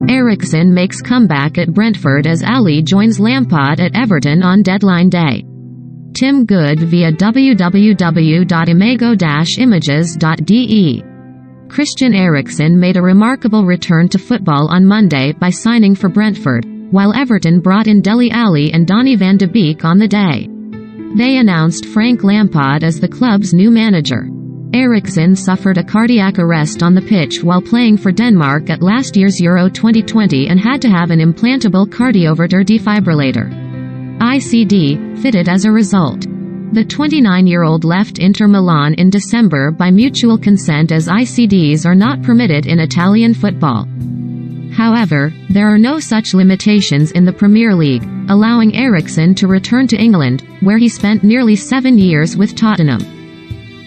Eriksen makes comeback at Brentford as Alli joins Lampard at Everton on deadline day. Tim Good via www.imago-images.de. Christian Eriksen made a remarkable return to football on Monday by signing for Brentford, while Everton brought in Dele Alli and Donny van de Beek on the day. They announced Frank Lampard as the club's new manager. Eriksen suffered a cardiac arrest on the pitch while playing for Denmark at last year's Euro 2020 and had to have an implantable cardioverter defibrillator (ICD) fitted as a result. The 29-year-old left Inter Milan in December by mutual consent as ICDs are not permitted in Italian football. However, there are no such limitations in the Premier League, allowing Eriksen to return to England, where he spent nearly 7 years with Tottenham.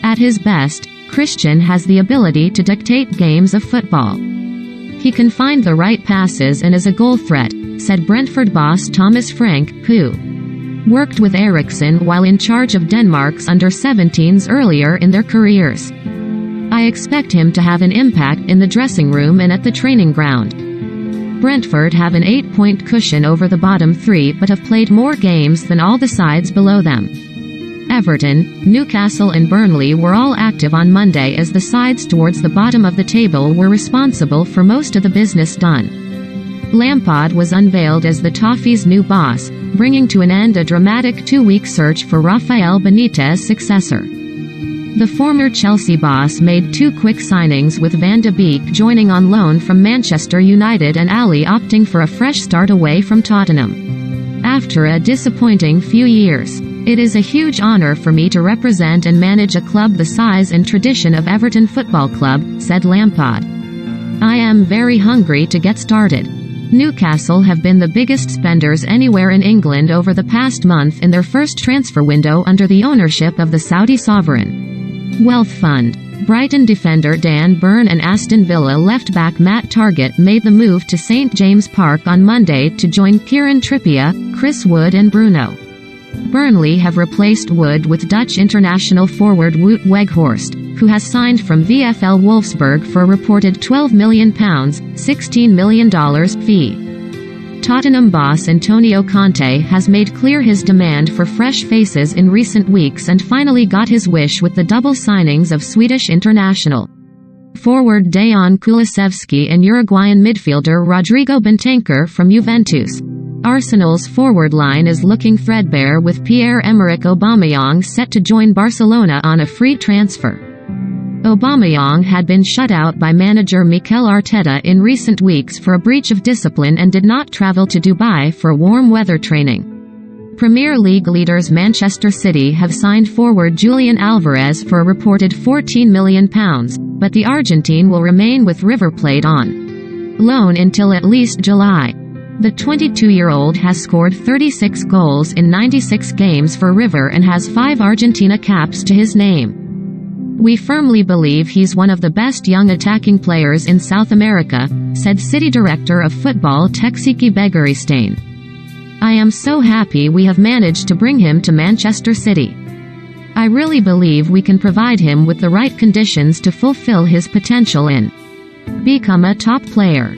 At his best, Christian has the ability to dictate games of football. He can find the right passes and is a goal threat, said Brentford boss Thomas Frank, who worked with Eriksen while in charge of Denmark's under-17s earlier in their careers. I expect him to have an impact in the dressing room and at the training ground. Brentford have an 8-point cushion over the bottom three but have played more games than all the sides below them. Everton, Newcastle and Burnley were all active on Monday as the sides towards the bottom of the table were responsible for most of the business done. Lampard was unveiled as the Toffees' new boss, bringing to an end a dramatic 2-week search for Rafael Benitez's successor. The former Chelsea boss made 2 quick signings, with Van de Beek joining on loan from Manchester United and Alli opting for a fresh start away from Tottenham. After a disappointing few years, it is a huge honor for me to represent and manage a club the size and tradition of Everton Football Club, said Lampard. I am very hungry to get started. Newcastle have been the biggest spenders anywhere in England over the past month in their first transfer window under the ownership of the Saudi sovereign wealth fund. Brighton defender Dan Burn and Aston Villa left-back Matt Targett made the move to St James Park on Monday to join Kieran Trippier, Chris Wood and Bruno. Burnley have replaced Wood with Dutch international forward Wout Weghorst, who has signed from VfL Wolfsburg for a reported £12 million, $16 million fee. Tottenham boss Antonio Conte has made clear his demand for fresh faces in recent weeks and finally got his wish with the double signings of Swedish international forward Dejan Kulusevski and Uruguayan midfielder Rodrigo Bentancur from Juventus. Arsenal's forward line is looking threadbare, with Pierre-Emerick Aubameyang set to join Barcelona on a free transfer. Aubameyang had been shut out by manager Mikel Arteta in recent weeks for a breach of discipline and did not travel to Dubai for warm weather training. Premier League leaders Manchester City have signed forward Julian Alvarez for a reported £14 million, but the Argentine will remain with River Plate on loan until at least July. The 22-year-old has scored 36 goals in 96 games for River and has 5 Argentina caps to his name. We firmly believe he's one of the best young attacking players in South America, said City Director of Football Txiki Begiristain. I am so happy we have managed to bring him to Manchester City. I really believe we can provide him with the right conditions to fulfill his potential and become a top player.